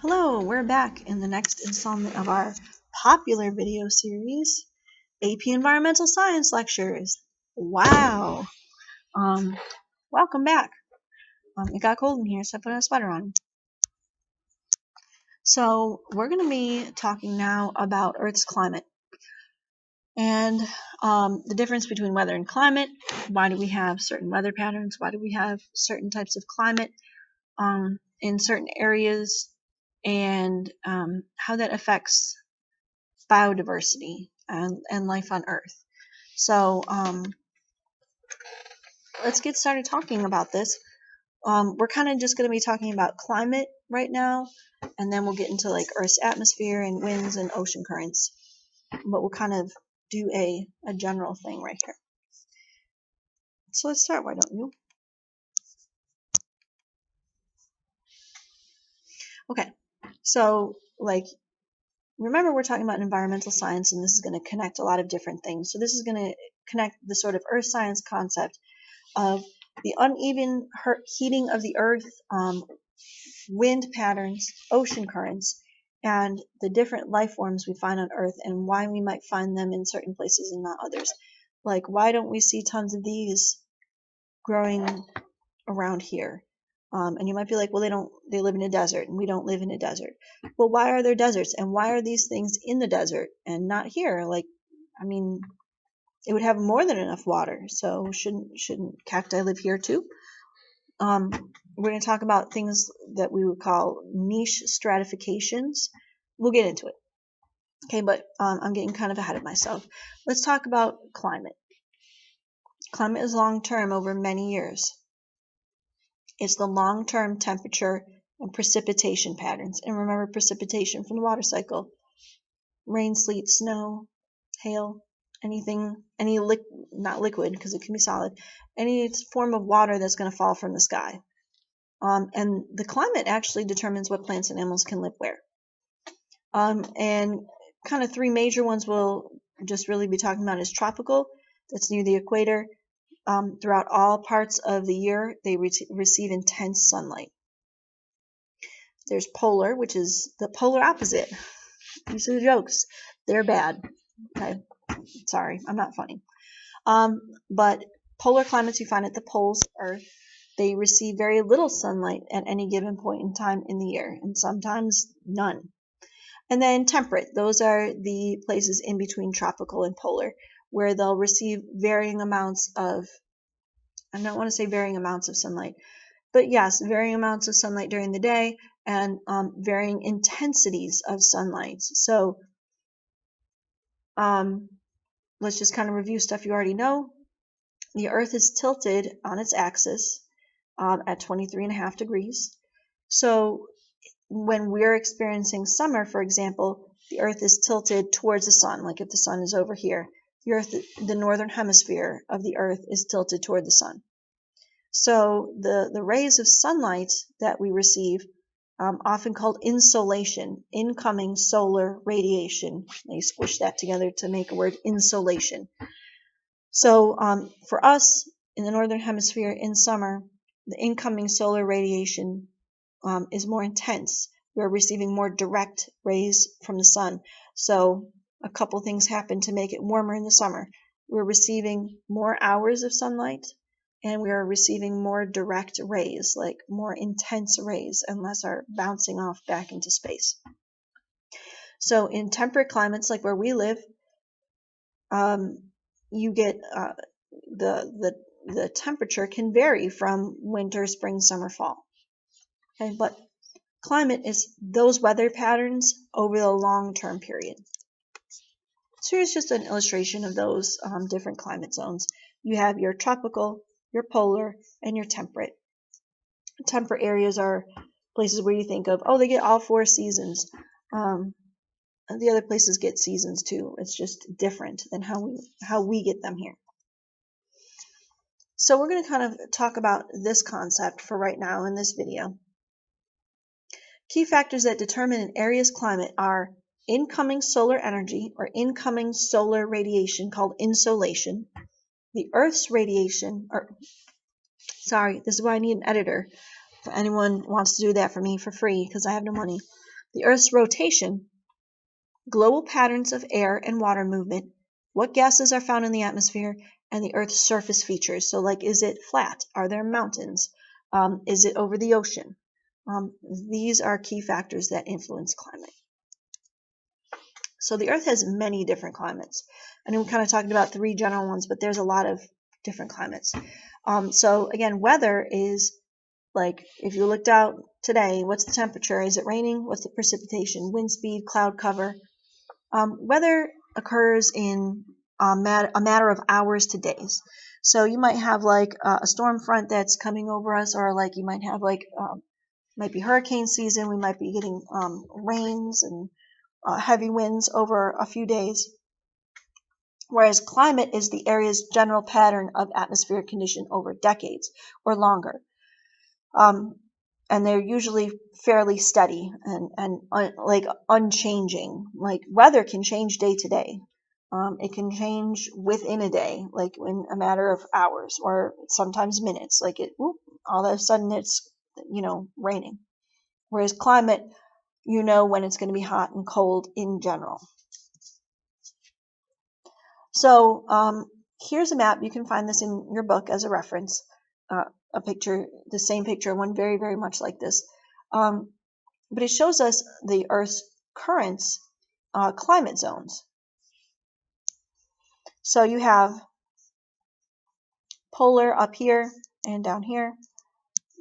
Hello, we're back in the next installment of our popular video series, AP Environmental Science Lectures. Wow. Welcome back. It got cold in here, so I put a sweater on. So we're going to be talking now about Earth's climate and the difference between weather and climate. Why do we have certain weather patterns? Why do we have certain types of climate in certain areas? And how that affects biodiversity and life on Earth. So let's get started talking about this. We're kind of just going to be talking about climate right now, and then we'll get into like Earth's atmosphere and winds and ocean currents. But we'll kind of do a general thing right here. So let's start, why don't you? Okay, so like, remember we're talking about environmental science, and this is going to connect a lot of different things. So this is going to connect the sort of earth science concept of the uneven heating of the earth, wind patterns, ocean currents, and the different life forms we find on Earth and why we might find them in certain places and not others. Like, why don't we see tons of these growing around here? And you might be like, well, they live in a desert and we don't live in a desert. Well, why are there deserts? And why are these things in the desert and not here? Like, I mean, it would have more than enough water. So shouldn't cacti live here too? We're going to talk about things that we would call niche stratifications. We'll get into it. Okay, but I'm getting kind of ahead of myself. Let's talk about climate. Climate is long-term over many years. It's the long-term temperature and precipitation patterns. And remember precipitation from the water cycle. Rain, sleet, snow, hail, anything, not liquid because it can be solid, any form of water that's going to fall from the sky. And the climate actually determines what plants and animals can live where. And kind of three major ones we'll just really be talking about is tropical, that's near the equator. Throughout all parts of the year, they receive intense sunlight. There's polar, which is the polar opposite. These are the jokes. They're bad. Okay, sorry, I'm not funny. But polar climates you find at the poles, Earth, they receive very little sunlight at any given point in time in the year, and sometimes none. And then temperate, those are the places in between tropical and polar, where they'll receive varying amounts of, I don't want to say varying amounts of sunlight, but yes, varying amounts of sunlight during the day and varying intensities of sunlight. So let's just kind of review stuff you already know. The Earth is tilted on its axis at 23.5 degrees. So when we're experiencing summer, for example, the Earth is tilted towards the sun. Like if the sun is over here, the northern hemisphere of the Earth is tilted toward the sun. So the rays of sunlight that we receive, often called insolation, incoming solar radiation. They squish that together to make a word, insolation. So for us in the northern hemisphere in summer, the incoming solar radiation is more intense. We're receiving more direct rays from the sun. So a couple things happen to make it warmer in the summer. We're receiving more hours of sunlight, and we are receiving more direct rays, like more intense rays, and less are bouncing off back into space. So in temperate climates like where we live, you get the temperature can vary from winter, spring, summer, fall. Okay, but climate is those weather patterns over the long-term period. So here's just an illustration of those different climate zones. You have your tropical, your polar, and your temperate. Temperate areas are places where you think of, oh, they get all 4 seasons. The other places get seasons too. It's just different than how we get them here. So we're going to kind of talk about this concept for right now in this video. Key factors that determine an area's climate are incoming solar energy or incoming solar radiation called insolation, the Earth's radiation, this is why I need an editor. If anyone wants to do that for me for free because I have no money. the Earth's rotation, global patterns of air and water movement, what gases are found in the atmosphere, and the Earth's surface features. So, like, is it flat? Are there mountains? Is it over the ocean? These are key factors that influence climate. So the Earth has many different climates. I know we kind of talked about 3 general ones, but there's a lot of different climates. So again, weather is like, if you looked out today, what's the temperature? Is it raining? What's the precipitation? Wind speed, cloud cover? Weather occurs in a matter of hours to days. So you might have like a storm front that's coming over us, or like you might have like might be hurricane season. We might be getting rains and heavy winds over a few days. Whereas climate is the area's general pattern of atmospheric condition over decades or longer. And they're usually fairly steady and like unchanging. Like weather can change day to day. It can change within a day, like in a matter of hours or sometimes minutes. Like all of a sudden it's, raining. Whereas climate, when it's going to be hot and cold in general. So here's a map. You can find this in your book as a reference. A picture, the same picture, one very, very much like this. But it shows us the Earth's current climate zones. So you have polar up here and down here.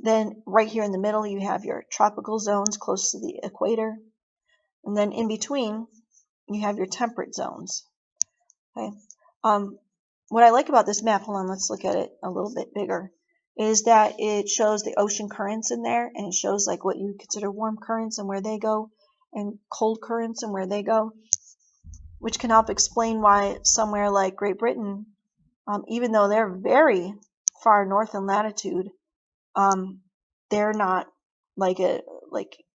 Then right here in the middle, you have your tropical zones close to the equator. And then in between, you have your temperate zones. Okay. What I like about this map, hold on, let's look at it a little bit bigger, is that it shows the ocean currents in there, and it shows like what you consider warm currents and where they go, and cold currents and where they go, which can help explain why somewhere like Great Britain, even though they're very far north in latitude, they're not like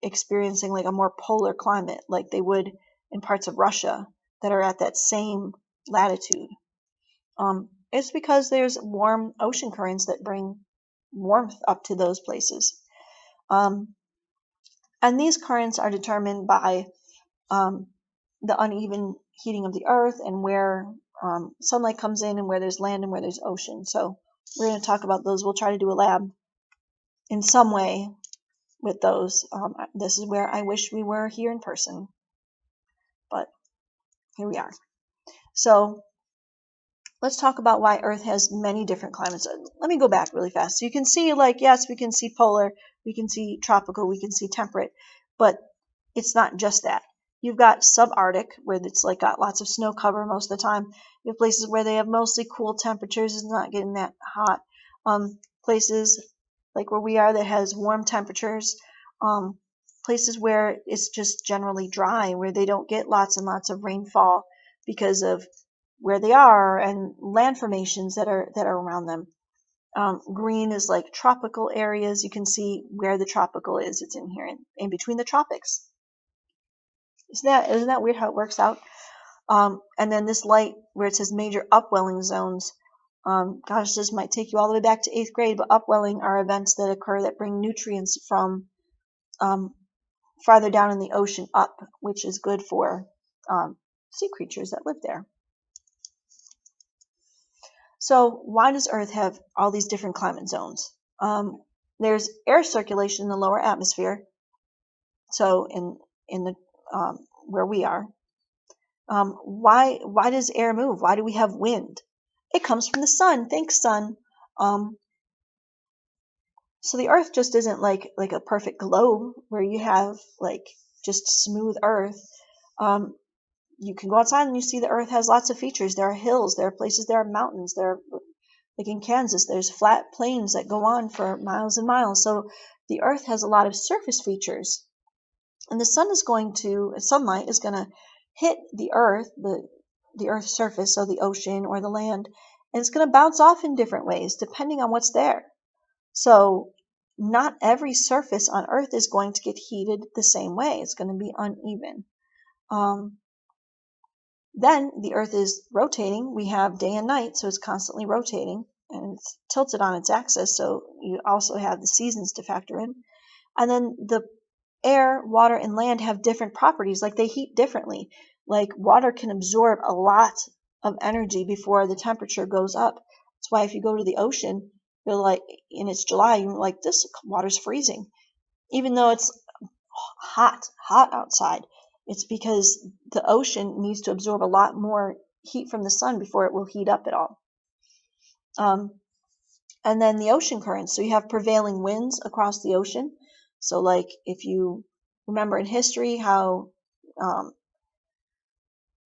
experiencing like a more polar climate like they would in parts of Russia that are at that same latitude. It's because there's warm ocean currents that bring warmth up to those places. And these currents are determined by the uneven heating of the earth and where sunlight comes in and where there's land and where there's ocean. So we're going to talk about those. We'll try to do a lab in some way with those. This is where I wish we were here in person, but here we are. So let's talk about why Earth has many different climates. Let me go back really fast. So you can see, like, yes, we can see polar, we can see tropical, we can see temperate, but it's not just that. You've got subarctic, where it's like got lots of snow cover most of the time. You have places where they have mostly cool temperatures, it's not getting that hot. Places like where we are that has warm temperatures. Places where it's just generally dry, where they don't get lots and lots of rainfall because of where they are and land formations that are around them. Green is like tropical areas. You can see where the tropical is. It's in here in between the tropics. Isn't that weird how it works out? And then this light where it says major upwelling zones. Gosh, this might take you all the way back to 8th grade, but upwelling are events that occur that bring nutrients from farther down in the ocean up, which is good for sea creatures that live there. So why does Earth have all these different climate zones? There's air circulation in the lower atmosphere. So in the where we are, why does air move? Why do we have wind? It comes from the sun. Thanks, sun. So the Earth just isn't like a perfect globe where you have like just smooth Earth. You can go outside and you see the Earth has lots of features. There are hills, there are places, there are mountains, there are, like in Kansas, there's flat plains that go on for miles and miles. So the Earth has a lot of surface features. And the sunlight is going to hit the Earth, the Earth's surface, so the ocean or the land, and it's going to bounce off in different ways depending on what's there. So not every surface on Earth is going to get heated the same way. It's going to be uneven. Then the Earth is rotating. We have day and night, so it's constantly rotating, and it's tilted on its axis, so you also have the seasons to factor in. And then the air, water, and land have different properties, like they heat differently. Like water can absorb a lot of energy before the temperature goes up. That's why if you go to the ocean, you're like, and it's July, you're like, this water's freezing. Even though it's hot outside, it's because the ocean needs to absorb a lot more heat from the sun before it will heat up at all. And then the ocean currents. So you have prevailing winds across the ocean. So like if you remember in history how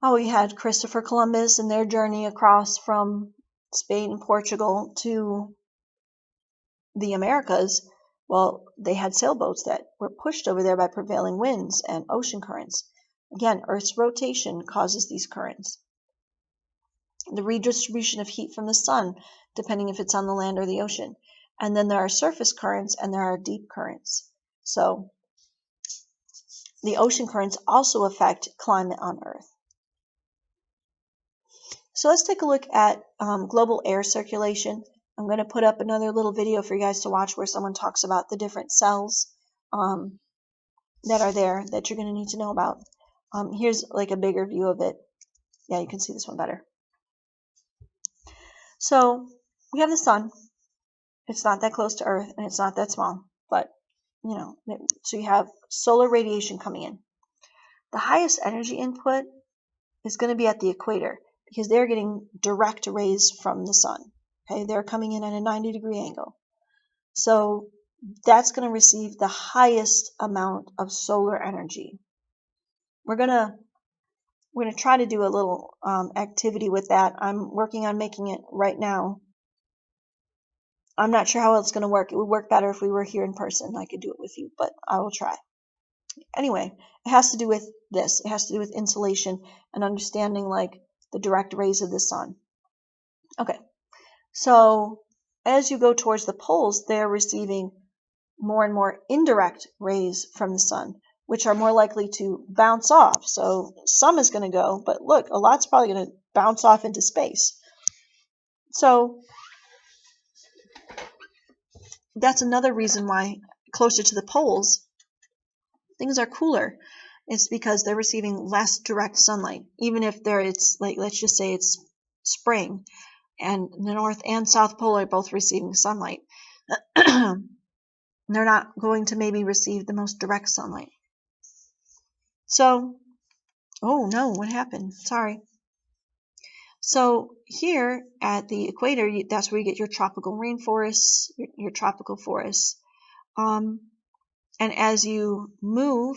we had Christopher Columbus and their journey across from Spain and Portugal to the Americas. Well, they had sailboats that were pushed over there by prevailing winds and ocean currents. Again, Earth's rotation causes these currents. The redistribution of heat from the sun, depending if it's on the land or the ocean. And then there are surface currents and there are deep currents. So the ocean currents also affect climate on Earth. So let's take a look at global air circulation. I'm going to put up another little video for you guys to watch where someone talks about the different cells that are there that you're going to need to know about. Here's like a bigger view of it. Yeah, you can see this one better. So we have the sun. It's not that close to Earth and it's not that small, but you know, so you have solar radiation coming in. The highest energy input is going to be at the equator because they're getting direct rays from the sun. Okay, they're coming in at a 90-degree angle. So that's going to receive the highest amount of solar energy. We're gonna try to do a little activity with that. I'm working on making it right now. I'm not sure how it's going to work. It would work better if we were here in person. I could do it with you, but I will try. Anyway, it has to do with this. It has to do with insulation and understanding like the direct rays of the sun. Okay, so as you go towards the poles, they're receiving more and more indirect rays from the sun, which are more likely to bounce off. So some is going to go, but look, a lot's probably going to bounce off into space. So that's another reason why closer to the poles, things are cooler. It's because they're receiving less direct sunlight. Even if it's like, let's just say it's spring and the North and South Pole are both receiving sunlight. They're not going to maybe receive the most direct sunlight. So, oh no, what happened? Sorry. So here at the equator, that's where you get your tropical rainforests, your tropical forests. And as you move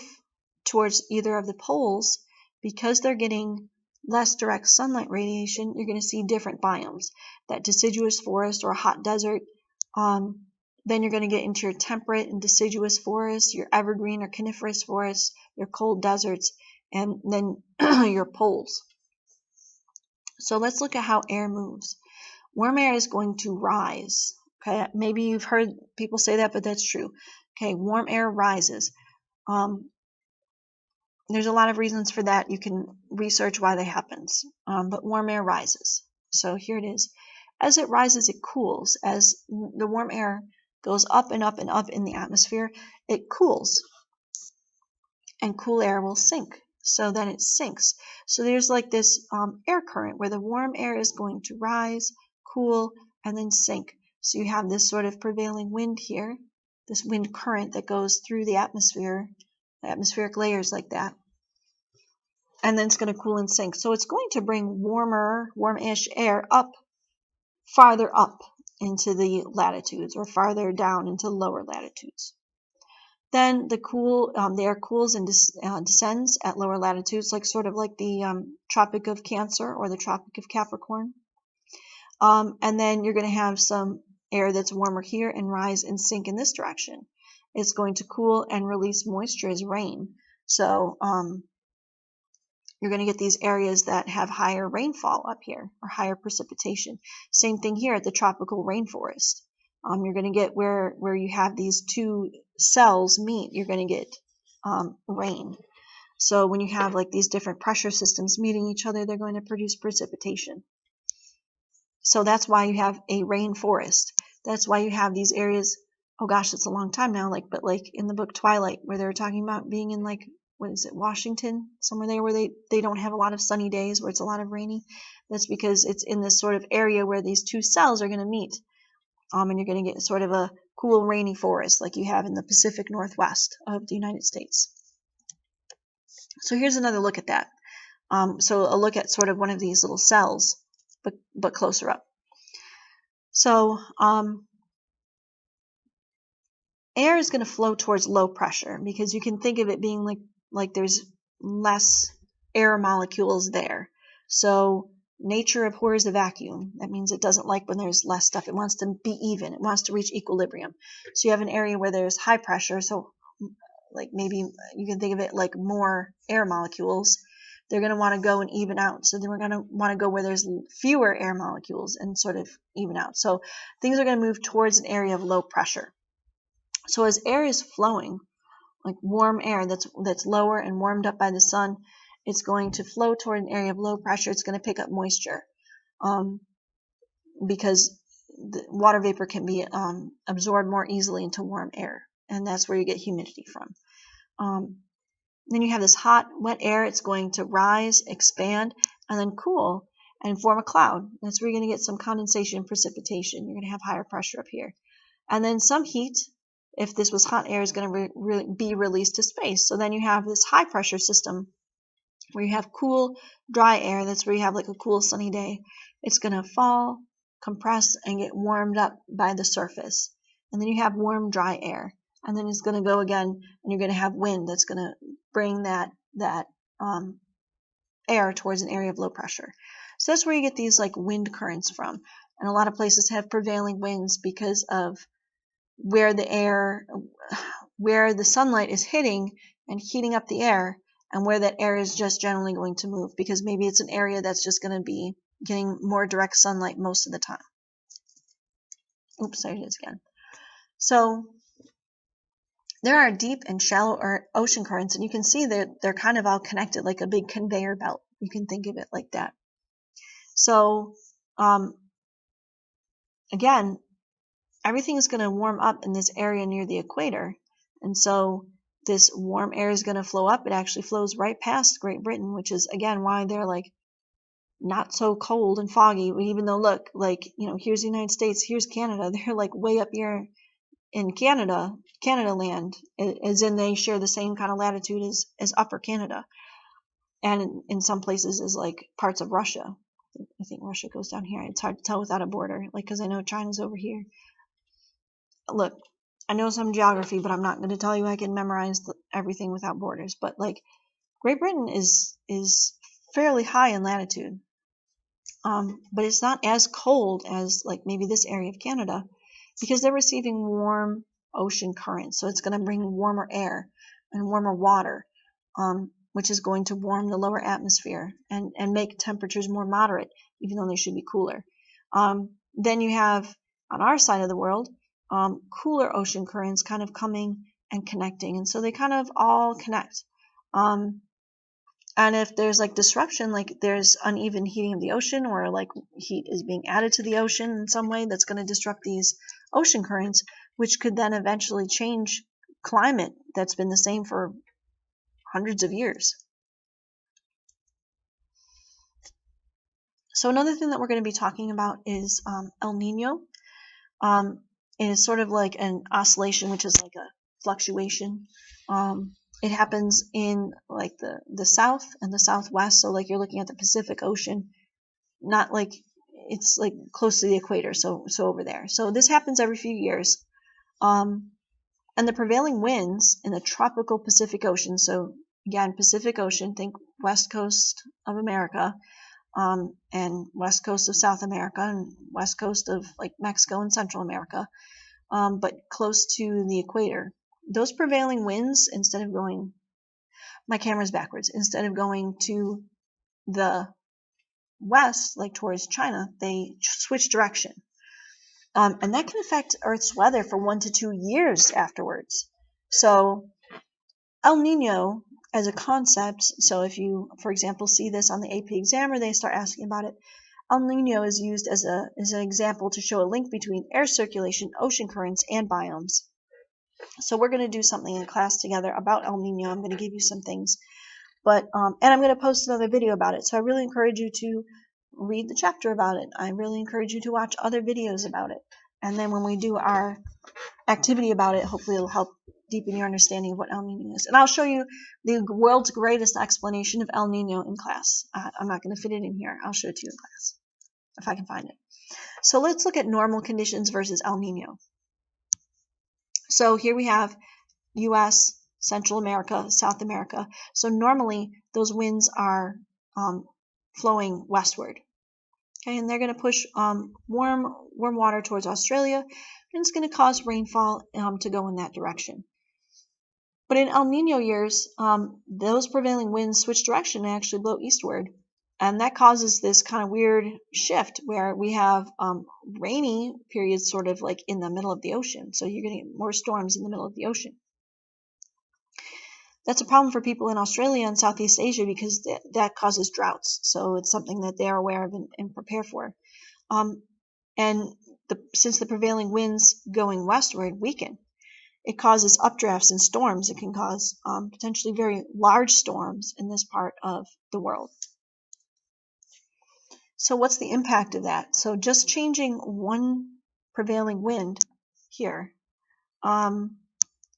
towards either of the poles, because they're getting less direct sunlight radiation, you're going to see different biomes. That deciduous forest or a hot desert. Then you're going to get into your temperate and deciduous forests, your evergreen or coniferous forests, your cold deserts, and then your poles. So let's look at how air moves. Warm air is going to rise. Okay, maybe you've heard people say that, but that's true. Okay, warm air rises. There's a lot of reasons for that. You can research why that happens. But warm air rises. So here it is. As it rises, it cools. As the warm air goes up and up and up in the atmosphere, it cools. And cool air will sink. So then it sinks. So there's like this air current where the warm air is going to rise, cool, and then sink. So you have this sort of prevailing wind here, this wind current that goes through the atmosphere, the atmospheric layers like that. And then it's going to cool and sink. So it's going to bring warmish air up, farther up into the latitudes or farther down into lower latitudes. Then the air cools and descends at lower latitudes, sort of like the Tropic of Cancer or the Tropic of Capricorn. And then you're going to have some air that's warmer here and rise and sink in this direction. It's going to cool and release moisture as rain. So you're going to get these areas that have higher rainfall up here or higher precipitation. Same thing here at the tropical rainforest. You're going to get where you have these two cells meet, you're going to get rain. So when you have like these different pressure systems meeting each other, they're going to produce precipitation. So that's why you have a rainforest. That's why you have these areas. oh gosh, it's a long time now, like, but like in the book Twilight, where they were talking about being in like, what is it, Washington, somewhere there where they don't have a lot of sunny days, where it's a lot of rainy. That's because it's in this sort of area where these two cells are going to meet, and you're going to get sort of a cool rainy forest like you have in the Pacific Northwest of the United States. So here's another look at that. So a look at sort of one of these little cells, but closer up. So air is going to flow towards low pressure, because you can think of it being like there's less air molecules there. So nature abhors the vacuum. That means it doesn't like when there's less stuff. It wants to be even. It wants to reach equilibrium. So you have an area where there's high pressure. So like maybe you can think of it like more air molecules. They're going to want to go and even out. So then we're going to want to go where there's fewer air molecules and sort of even out. So things are going to move towards an area of low pressure. So as air is flowing, like warm air that's lower and warmed up by the sun, it's going to flow toward an area of low pressure. It's going to pick up moisture, because the water vapor can be absorbed more easily into warm air, and that's where you get humidity from. Then you have this hot, wet air. It's going to rise, expand, and then cool and form a cloud. That's where you're going to get some condensation and precipitation. You're going to have higher pressure up here. And then some heat, if this was hot air, is going to be released to space. So then you have this high pressure system where you have cool, dry air. That's where you have like a cool, sunny day. It's going to fall, compress, and get warmed up by the surface. And then you have warm, dry air. And then it's going to go again, and you're going to have wind that's going to bring that air towards an area of low pressure. So that's where you get these like wind currents from. And a lot of places have prevailing winds because of where the sunlight is hitting and heating up the air, and where that air is just generally going to move, because maybe it's an area that's just going to be getting more direct sunlight most of the time. Oops, there it is again. So there are deep and shallow ocean currents, and you can see that they're kind of all connected like a big conveyor belt. You can think of it like that. So again, everything is going to warm up in this area near the equator, and so this warm air is going to flow up. It actually flows right past Great Britain, which is again why they're like not so cold and foggy. Even though, look, like, you know, here's the United States, here's Canada, they're like way up here in Canada land, as in they share the same kind of latitude as Upper Canada, and in some places is like parts of Russia. I think Russia goes down here. It's hard to tell without a border, like, because I know China's over here. Look, I know some geography, but I'm not going to tell you I can memorize everything without borders. But like, Great Britain is fairly high in latitude, but it's not as cold as like maybe this area of Canada, because they're receiving warm ocean currents. So it's going to bring warmer air and warmer water, which is going to warm the lower atmosphere and make temperatures more moderate, even though they should be cooler. Then you have, on our side of the world, cooler ocean currents kind of coming and connecting. And so they kind of all connect. And if there's like disruption, like there's uneven heating of the ocean, or like heat is being added to the ocean in some way, that's going to disrupt these ocean currents, which could then eventually change climate that's been the same for hundreds of years. So another thing that we're going to be talking about is El Nino. It is sort of like an oscillation, which is like a fluctuation. It happens in like the south and the southwest. So like you're looking at the Pacific Ocean, not like it's like close to the equator. So over there. So this happens every few years. And the prevailing winds in the tropical Pacific Ocean. So again, Pacific Ocean, think west coast of America, and west coast of South America, and west coast of like Mexico and Central America, but close to the equator. Those prevailing winds, instead of going, my camera's backwards, instead of going to the west, like towards China, they switch direction. And that can affect Earth's weather for 1 to 2 years afterwards. So El Nino as a concept, so if you, for example, see this on the AP exam, or they start asking about it, El Nino is used as an example to show a link between air circulation, ocean currents, and biomes. So we're going to do something in class together about El Nino. I'm going to give you some things, but and I'm going to post another video about it. So I really encourage you to read the chapter about it. I really encourage you to watch other videos about it. And then when we do our activity about it, hopefully it'll help deepen your understanding of what El Nino is. And I'll show you the world's greatest explanation of El Nino in class. I'm not going to fit it in here. I'll show it to you in class if I can find it. So let's look at normal conditions versus El Nino. So here we have U.S., Central America, South America. So normally those winds are flowing westward. Okay, and they're going to push warm water towards Australia, and it's going to cause rainfall to go in that direction. But in El Nino years, those prevailing winds switch direction and actually blow eastward, and that causes this kind of weird shift where we have rainy periods sort of like in the middle of the ocean. So you're going to get more storms in the middle of the ocean. That's a problem for people in Australia and Southeast Asia because that causes droughts. So it's something that they're aware of and prepare for. And since the prevailing winds going westward weaken, it causes updrafts and storms. It can cause potentially very large storms in this part of the world. So what's the impact of that? So just changing one prevailing wind here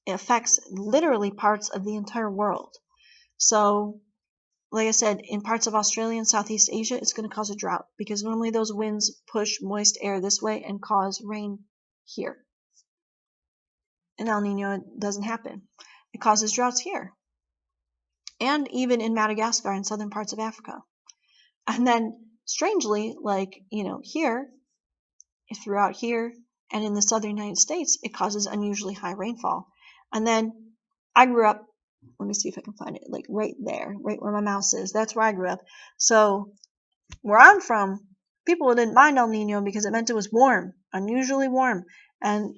it affects literally parts of the entire world. So like I said, in parts of Australia and Southeast Asia, it's going to cause a drought because normally those winds push moist air this way and cause rain here. In El Nino, it doesn't happen. It causes droughts here. And even in Madagascar and southern parts of Africa. And then, strangely, like, here, throughout here, and in the southern United States, it causes unusually high rainfall. And then, I grew up, let me see if I can find it, like right there, right where my mouse is. That's where I grew up. So, where I'm from, people didn't mind El Nino because it meant it was warm, unusually warm. And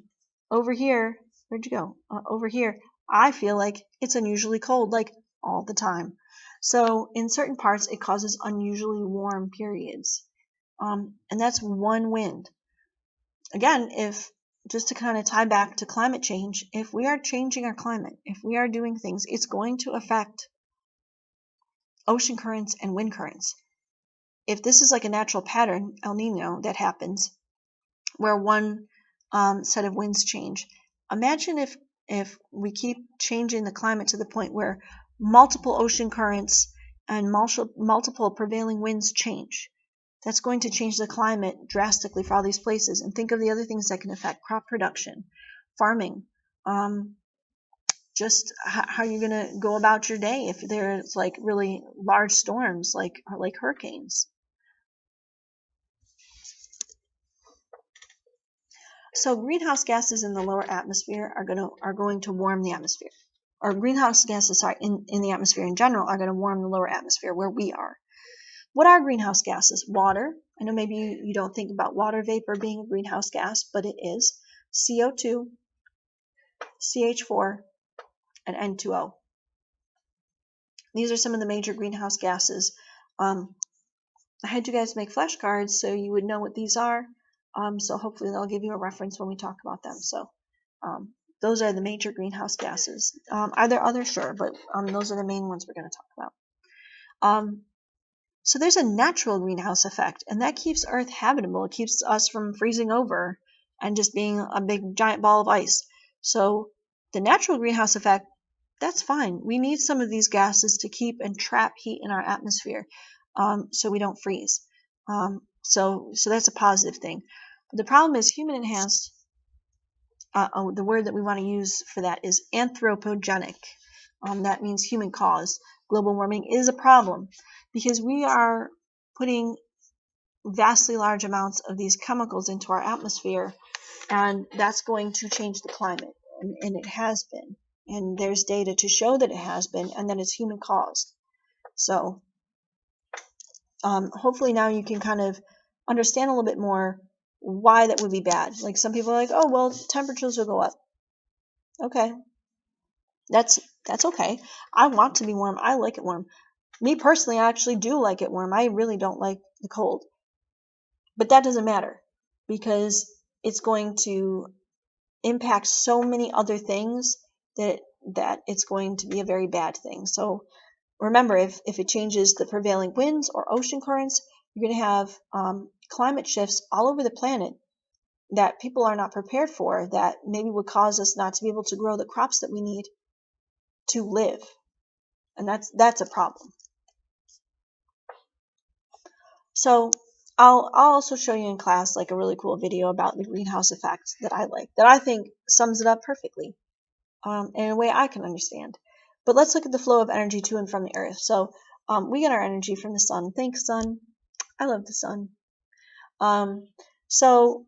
over here, where'd you go? Over here, I feel like it's unusually cold, like all the time. So in certain parts, it causes unusually warm periods. And that's one wind. Again, just to kind of tie back to climate change, if we are changing our climate, if we are doing things, it's going to affect ocean currents and wind currents. If this is like a natural pattern, El Nino, that happens, where one set of winds change, imagine if we keep changing the climate to the point where multiple ocean currents and multiple prevailing winds change. That's going to change the climate drastically for all these places. And think of the other things that can affect crop production, farming, just how you're going to go about your day if there's like really large storms like hurricanes. So greenhouse gases in the lower atmosphere are going to warm the atmosphere. Or greenhouse gases, in the atmosphere in general are going to warm the lower atmosphere where we are. What are greenhouse gases? Water. I know maybe you don't think about water vapor being a greenhouse gas, but it is. CO2, CH4, and N2O. These are some of the major greenhouse gases. I had you guys make flashcards so you would know what these are. So hopefully they'll give you a reference when we talk about them. So those are the major greenhouse gases. Are there others? Sure, but those are the main ones we're going to talk about. So there's a natural greenhouse effect, and that keeps Earth habitable. It keeps us from freezing over and just being a big giant ball of ice. So the natural greenhouse effect, that's fine. We need some of these gases to keep and trap heat in our atmosphere so we don't freeze. So that's a positive thing. But the problem is human enhanced. The word that we want to use for that is anthropogenic. That means human caused. Global warming is a problem because we are putting vastly large amounts of these chemicals into our atmosphere, and that's going to change the climate, and it has been. And there's data to show that it has been, and that it's human caused. So hopefully now you can kind of understand a little bit more why that would be bad. Like some people are like, oh, well, temperatures will go up. Okay. That's okay. I want to be warm. I like it warm. Me personally, I actually do like it warm. I really don't like the cold. But that doesn't matter because it's going to impacts so many other things that it's going to be a very bad thing. So remember, if it changes the prevailing winds or ocean currents, you're going to have climate shifts all over the planet that people are not prepared for, that maybe would cause us not to be able to grow the crops that we need to live. And that's a problem. So I'll also show you in class like a really cool video about the greenhouse effect that I like, that I think sums it up perfectly in a way I can understand. But let's look at the flow of energy to and from the earth. So we get our energy from the sun. Thanks, sun. I love the sun. So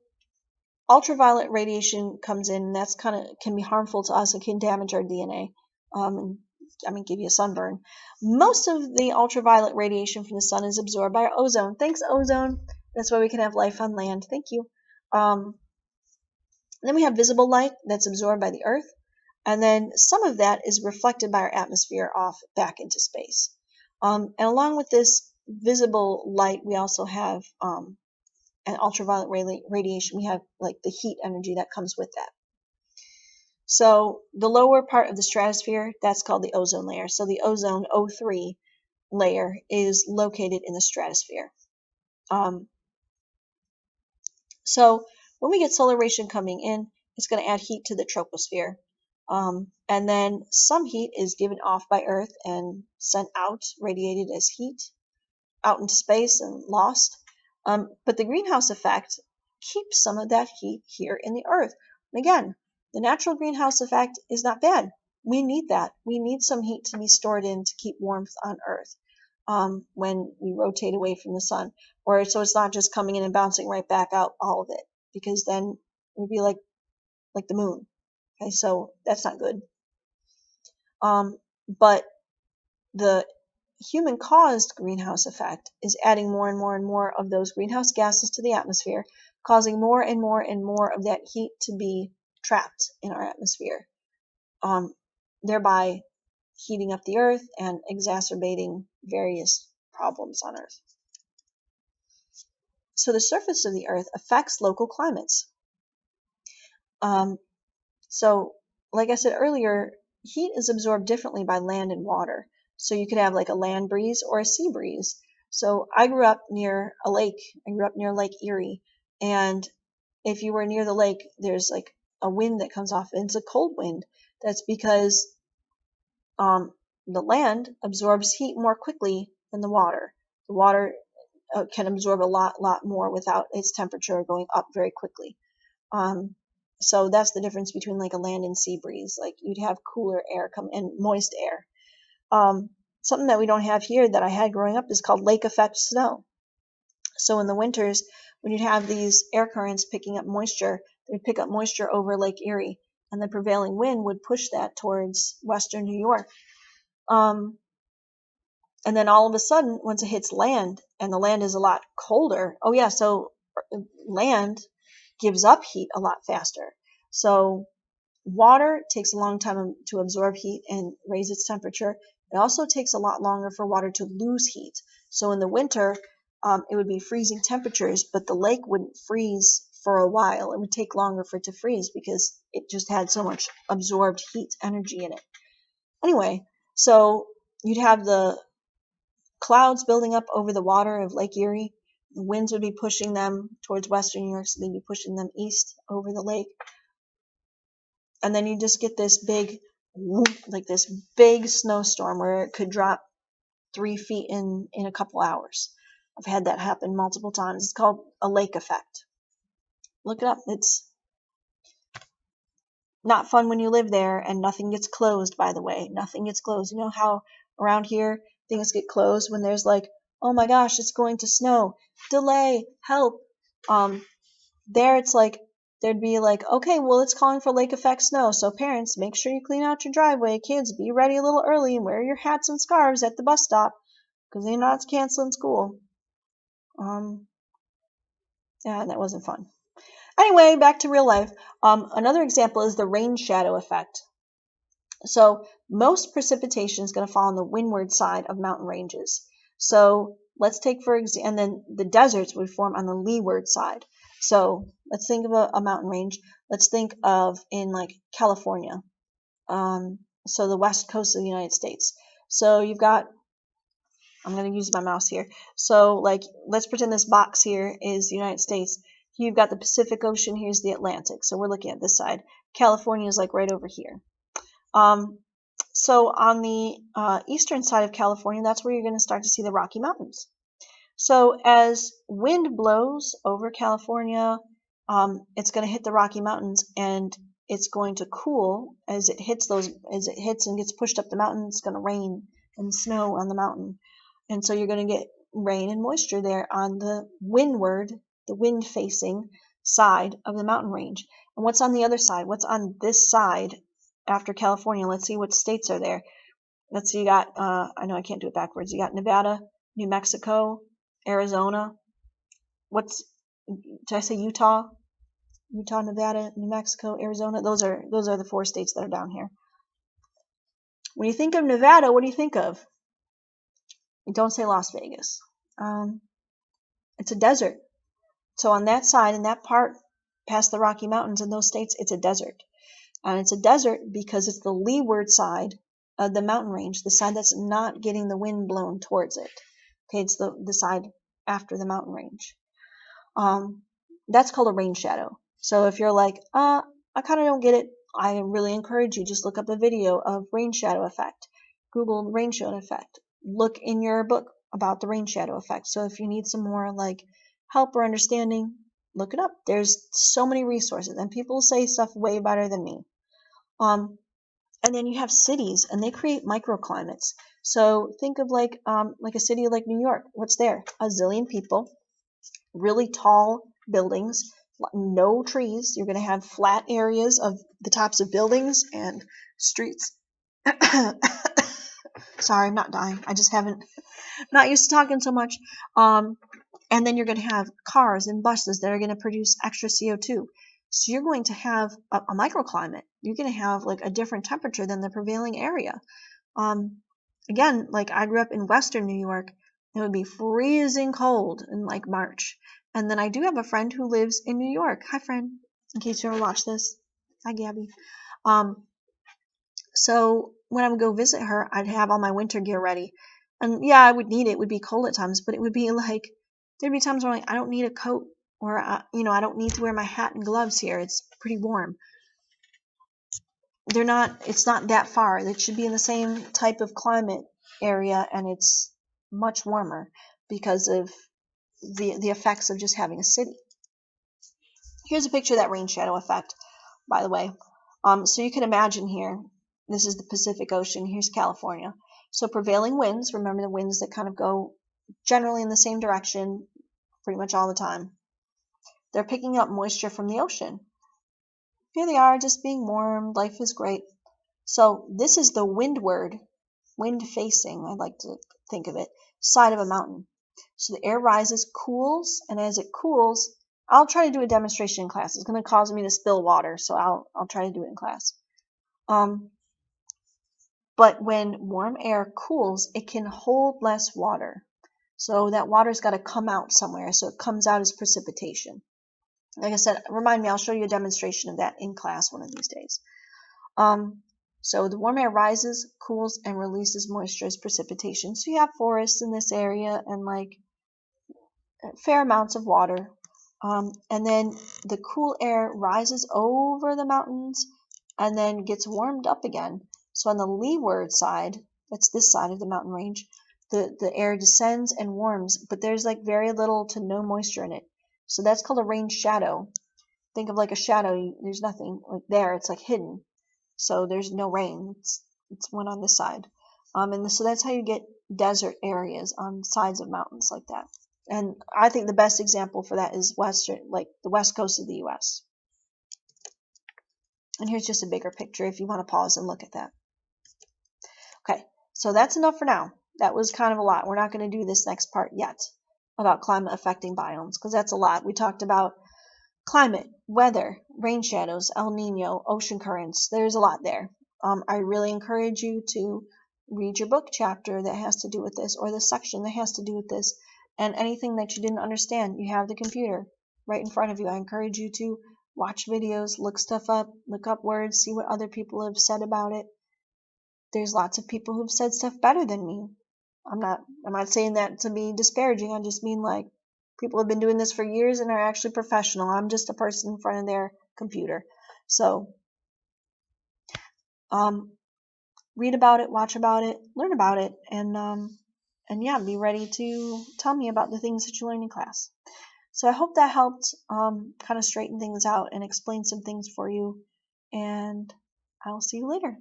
ultraviolet radiation comes in, and that's can be harmful to us. It can damage our DNA. And give you a sunburn. Most of the ultraviolet radiation from the sun is absorbed by our ozone. Thanks, ozone. That's why we can have life on land. Thank you. Then we have visible light that's absorbed by the earth, and then some of that is reflected by our atmosphere off back into space. And along with this visible light, we also have an ultraviolet radiation. We have like the heat energy that comes with that. So the lower part of the stratosphere, that's called the ozone layer. So the ozone O3 layer is located in the stratosphere. So when we get solar radiation coming in, it's going to add heat to the troposphere. And then some heat is given off by Earth and sent out, radiated as heat, out into space and lost. But the greenhouse effect keeps some of that heat here in the Earth. And again, the natural greenhouse effect is not bad. We need that. We need some heat to be stored in to keep warmth on Earth when we rotate away from the sun. Or so it's not just coming in and bouncing right back out, all of it, because then it would be like the moon. Okay, so that's not good. But the human-caused greenhouse effect is adding more and more and more of those greenhouse gases to the atmosphere, causing more and more and more of that heat to be trapped in our atmosphere, thereby heating up the earth and exacerbating various problems on Earth. So the surface of the earth affects local climates. So like I said earlier, heat is absorbed differently by land and water. So you could have like a land breeze or a sea breeze. So I grew up near a lake. I grew up near Lake Erie. And if you were near the lake, there's like a wind that comes off. And it's a cold wind. That's because the land absorbs heat more quickly than the water. The water can absorb a lot more without its temperature going up very quickly. So that's the difference between like a land and sea breeze. Like you'd have cooler air come and moist air. Something that we don't have here that I had growing up is called lake effect snow. So in the winters, when you'd have these air currents picking up moisture, they'd pick up moisture over Lake Erie, and the prevailing wind would push that towards western New York. And then all of a sudden, once it hits land, and the land is a lot colder, so land gives up heat a lot faster. So water takes a long time to absorb heat and raise its temperature. It also takes a lot longer for water to lose heat. So in the winter, it would be freezing temperatures, but the lake wouldn't freeze for a while. It would take longer for it to freeze because it just had so much absorbed heat energy in it. Anyway, so you'd have the clouds building up over the water of Lake Erie. The winds would be pushing them towards western New York, so they'd be pushing them east over the lake. And then you just get this big snowstorm where it could drop 3 feet in a couple hours. I've had that happen multiple times. It's called a lake effect. Look it up. It's not fun when you live there, and nothing gets closed, by the way. Nothing gets closed. You know how around here things get closed when there's like, oh my gosh, it's going to snow. Delay, help. There it's like, there'd be like, okay, well, it's calling for lake effect snow, so parents, make sure you clean out your driveway. Kids, be ready a little early and wear your hats and scarves at the bus stop because they're not canceling school. Yeah, that wasn't fun. Anyway, back to real life. Another example is the rain shadow effect. So most precipitation is going to fall on the windward side of mountain ranges. So let's take and then the deserts would form on the leeward side. So let's think of a mountain range. Let's think of in like California. So the west coast of the United States. So you've got, I'm going to use my mouse here. So like, let's pretend this box here is the United States. You've got the Pacific Ocean, here's the Atlantic. So we're looking at this side. California is like right over here. So on the eastern side of California, that's where you're going to start to see the Rocky Mountains. So as wind blows over California, it's going to hit the Rocky Mountains, and it's going to cool as it hits and gets pushed up the mountain. It's going to rain and snow on the mountain, and so you're going to get rain and moisture there on the wind-facing side of the mountain range. And what's on the other side? What's on this side after California? Let's see what states are there. Let's see, you got, I know I can't do it backwards. You got Nevada, New Mexico, Arizona. Did I say Utah? Utah, Nevada, New Mexico, Arizona. Those are the 4 states that are down here. When you think of Nevada, what do you think of? Don't say Las Vegas. It's a desert. So on that side, in that part, past the Rocky Mountains in those states, it's a desert. And it's a desert because it's the leeward side of the mountain range, the side that's not getting the wind blown towards it. Okay, it's the side after the mountain range. That's called a rain shadow. So if you're like, I kind of don't get it, I really encourage you, just look up a video of rain shadow effect. Google rain shadow effect. Look in your book about the rain shadow effect. So if you need some more like help or understanding, look it up. There's so many resources, and people say stuff way better than me. And then you have cities, and they create microclimates. So think of like a city like New York. What's there? A zillion people, really tall buildings, no trees. You're going to have flat areas of the tops of buildings and streets. Sorry, I'm not dying. I just not used to talking so much. And then you're going to have cars and buses that are going to produce extra CO2. So you're going to have a microclimate. You're going to have like a different temperature than the prevailing area. Again, like I grew up in Western New York. It would be freezing cold in like March. And then I do have a friend who lives in New York. Hi, friend. In case you ever watch this. Hi, Gabby. So when I would go visit her, I'd have all my winter gear ready. And yeah, I would need it. It would be cold at times, but it would be like, there'd be times where I'm like, I don't need a coat, or, I don't need to wear my hat and gloves here. It's pretty warm. It's not that far. It should be in the same type of climate area, and it's much warmer because of the effects of just having a city. Here's a picture of that rain shadow effect, by the way. So you can imagine here, this is the Pacific Ocean, here's California. So prevailing winds, remember the winds that kind of go generally in the same direction pretty much all the time. They're picking up moisture from the ocean. Here they are, just being warm, life is great. So this is the windward, wind facing, I like to think of it, side of a mountain. So the air rises, cools, and as it cools, I'll try to do a demonstration in class. It's going to cause me to spill water, so I'll try to do it in class. But when warm air cools, it can hold less water. So that water's got to come out somewhere, so it comes out as precipitation. Like I said, remind me, I'll show you a demonstration of that in class one of these days. So the warm air rises, cools, and releases moisture as precipitation. So you have forests in this area and like fair amounts of water. And then the cool air rises over the mountains and then gets warmed up again. So on the leeward side, that's this side of the mountain range, the air descends and warms, but there's like very little to no moisture in it. So that's called a rain shadow. Think of like a shadow. There's nothing like there. It's like hidden. So there's no rain. It's one on this side. So that's how you get desert areas on sides of mountains like that. And I think the best example for that is the west coast of the U.S. And here's just a bigger picture if you want to pause and look at that. Okay, so that's enough for now. That was kind of a lot. We're not going to do this next part yet about climate affecting biomes because that's a lot. We talked about climate, weather, rain shadows, El Nino, ocean currents. There's a lot there. I really encourage you to read your book chapter that has to do with this, or the section that has to do with this, and anything that you didn't understand. You have the computer. right in front of you. I encourage you to watch videos, look stuff up, look up words, see what other people have said about it. There's lots of people who've said stuff better than me. I'm not saying that to be disparaging. I just mean like people have been doing this for years and are actually professional. I'm just a person in front of their computer. So read about it, watch about it, learn about it, and yeah, be ready to tell me about the things that you learn in class. So I hope that helped kind of straighten things out and explain some things for you, and I'll see you later.